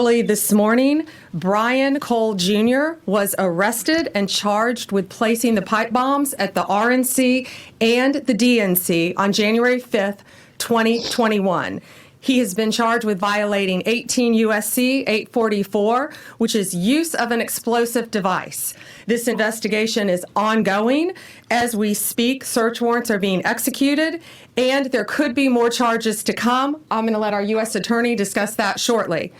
Early this morning, Brian Cole Jr. was arrested and charged with placing the pipe bombs at the RNC and the DNC on January 5th, 2021. He has been charged with violating 18 U.S.C. 844, which is use of an explosive device. This investigation is ongoing. As we speak, search warrants are being executed, and there could be more charges to come. I'm going to let our U.S. Attorney discuss that shortly.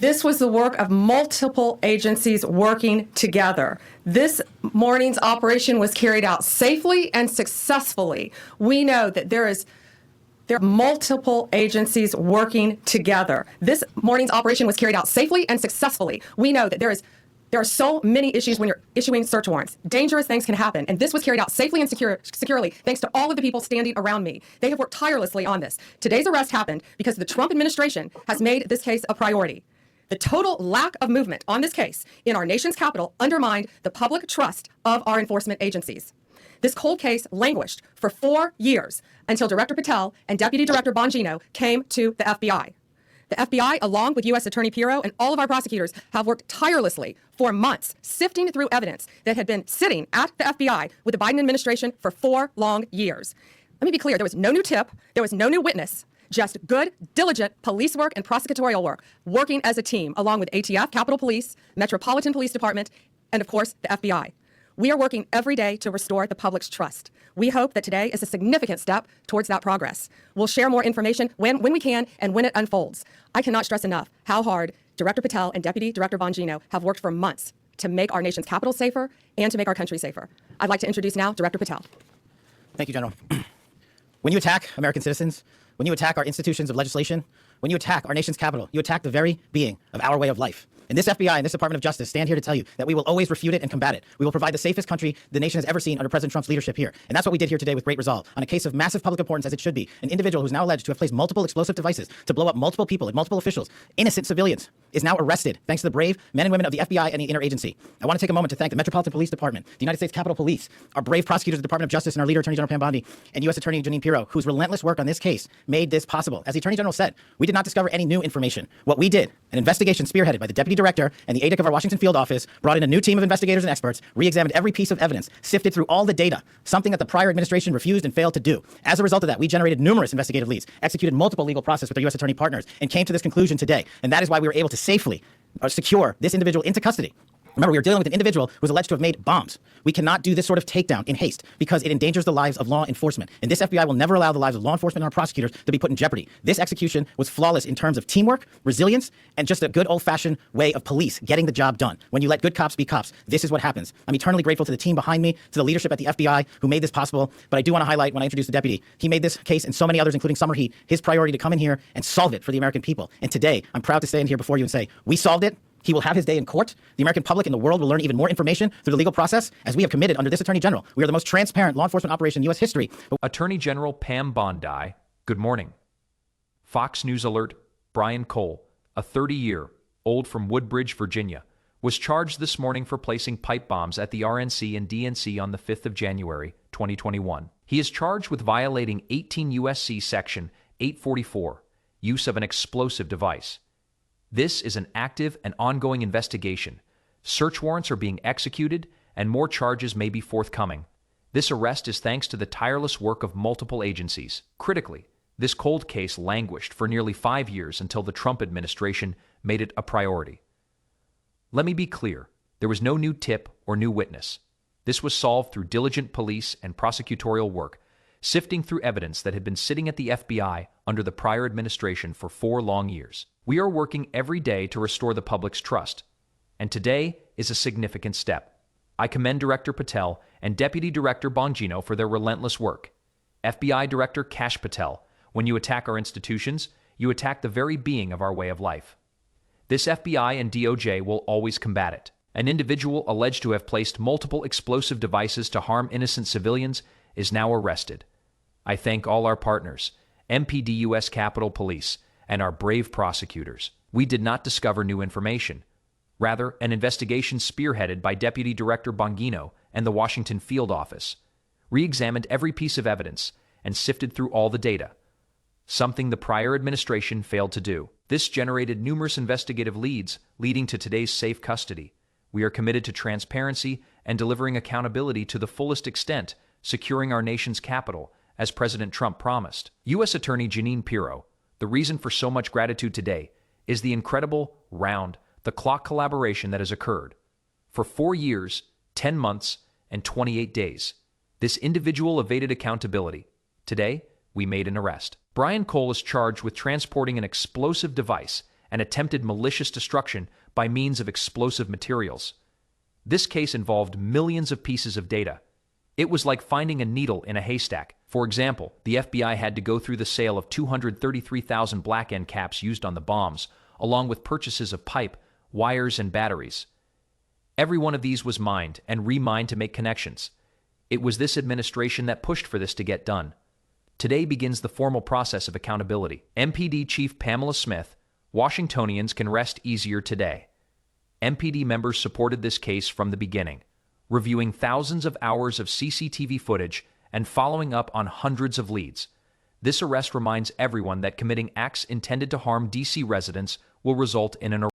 This was the work of multiple agencies working together. This morning's operation was carried out safely and successfully. We know that there are multiple agencies working together. This morning's operation was carried out safely and successfully. We know that there are so many issues when you're issuing search warrants. Dangerous things can happen, and this was carried out safely and securely thanks to all of the people standing around me. They have worked tirelessly on this. Today's arrest happened because the Trump administration has made this case a priority. The total lack of movement on this case in our nation's capital undermined the public trust of our enforcement agencies. This cold case languished for 4 years until Director Patel and Deputy Director Bongino came to the FBI. The FBI, along with U.S. Attorney Pirro and all of our prosecutors, have worked tirelessly for months, sifting through evidence that had been sitting at the FBI with the Biden administration for 4 long years. Let me be clear, there was no new tip, there was no new witness, just good, diligent police work and prosecutorial work, working as a team, along with ATF, Capitol Police, Metropolitan Police Department, and of course, the FBI. We are working every day to restore the public's trust. We hope that today is a significant step towards that progress. We'll share more information when we can and when it unfolds. I cannot stress enough how hard Director Patel and Deputy Director Bongino have worked for months to make our nation's capital safer and to make our country safer. I'd like to introduce now Director Patel. Thank you, General. When you attack American citizens, when you attack our institutions of legislation, when you attack our nation's capital, you attack the very being of our way of life. And this FBI and this Department of Justice stand here to tell you that we will always refute it and combat it. We will provide the safest country the nation has ever seen under President Trump's leadership here. And that's what we did here today with great resolve on a case of massive public importance, as it should be. An individual who is now alleged to have placed multiple explosive devices to blow up multiple people and multiple officials, innocent civilians, is now arrested thanks to the brave men and women of the FBI and the interagency. I want to take a moment to thank the Metropolitan Police Department, the United States Capitol Police, our brave prosecutors of the Department of Justice, and our leader, Attorney General Pam Bondi, and U.S. Attorney Janine Pirro, whose relentless work on this case made this possible. As the Attorney General said, we did not discover any new information. What we did, an investigation spearheaded by the Deputy Director and the ADIC of our Washington field office, brought in a new team of investigators and experts, re-examined every piece of evidence, sifted through all the data, something that the prior administration refused and failed to do. As a result of that, we generated numerous investigative leads, executed multiple legal process with our U.S. Attorney partners, and came to this conclusion today. And that is why we were able to safely secure this individual into custody. Remember, we are dealing with an individual who is alleged to have made bombs. We cannot do this sort of takedown in haste because it endangers the lives of law enforcement. And this FBI will never allow the lives of law enforcement and our prosecutors to be put in jeopardy. This execution was flawless in terms of teamwork, resilience, and just a good old-fashioned way of police getting the job done. When you let good cops be cops, this is what happens. I'm eternally grateful to the team behind me, to the leadership at the FBI who made this possible. But I do want to highlight, when I introduce the deputy, he made this case and so many others, including Summer Heat, his priority to come in here and solve it for the American people. And today, I'm proud to stand here before you and say, we solved it. He will have his day in court. The American public and the world will learn even more information through the legal process, as we have committed under this Attorney General. We are the most transparent law enforcement operation in U.S. history. Attorney General Pam Bondi, good morning. Fox News alert, Brian Cole, a 30-year-old from Woodbridge, Virginia, was charged this morning for placing pipe bombs at the RNC and DNC on the 5th of January, 2021. He is charged with violating 18 U.S.C. Section 844, use of an explosive device. This is an active and ongoing investigation. Search warrants are being executed, and more charges may be forthcoming. This arrest is thanks to the tireless work of multiple agencies. Critically, this cold case languished for nearly 5 years until the Trump administration made it a priority. Let me be clear, there was no new tip or new witness. This was solved through diligent police and prosecutorial work, sifting through evidence that had been sitting at the FBI under the prior administration for 4 long years. We are working every day to restore the public's trust, and today is a significant step. I commend Director Patel and Deputy Director Bongino for their relentless work. FBI Director Kash Patel, when you attack our institutions, you attack the very being of our way of life. This FBI and DOJ will always combat it. An individual alleged to have placed multiple explosive devices to harm innocent civilians is now arrested. I thank all our partners, MPD U.S. Capitol Police, and our brave prosecutors. We did not discover new information. Rather, an investigation spearheaded by Deputy Director Bongino and the Washington field office re-examined every piece of evidence and sifted through all the data, something the prior administration failed to do. This generated numerous investigative leads, leading to today's safe custody. We are committed to transparency and delivering accountability to the fullest extent, securing our nation's capital, as President Trump promised. U.S. Attorney Jeanine Pirro, the reason for so much gratitude today is the incredible, round-the-clock collaboration that has occurred. For 4 years, 10 months, and 28 days, this individual evaded accountability. Today, we made an arrest. Brian Cole is charged with transporting an explosive device and attempted malicious destruction by means of explosive materials. This case involved millions of pieces of data. It was like finding a needle in a haystack. For example, the FBI had to go through the sale of 233,000 black end caps used on the bombs, along with purchases of pipe, wires, and batteries. Every one of these was mined and remined to make connections. It was this administration that pushed for this to get done. Today begins the formal process of accountability. MPD Chief Pamela Smith, Washingtonians can rest easier today. MPD members supported this case from the beginning, reviewing thousands of hours of CCTV footage and following up on hundreds of leads. This arrest reminds everyone that committing acts intended to harm D.C. residents will result in an arrest.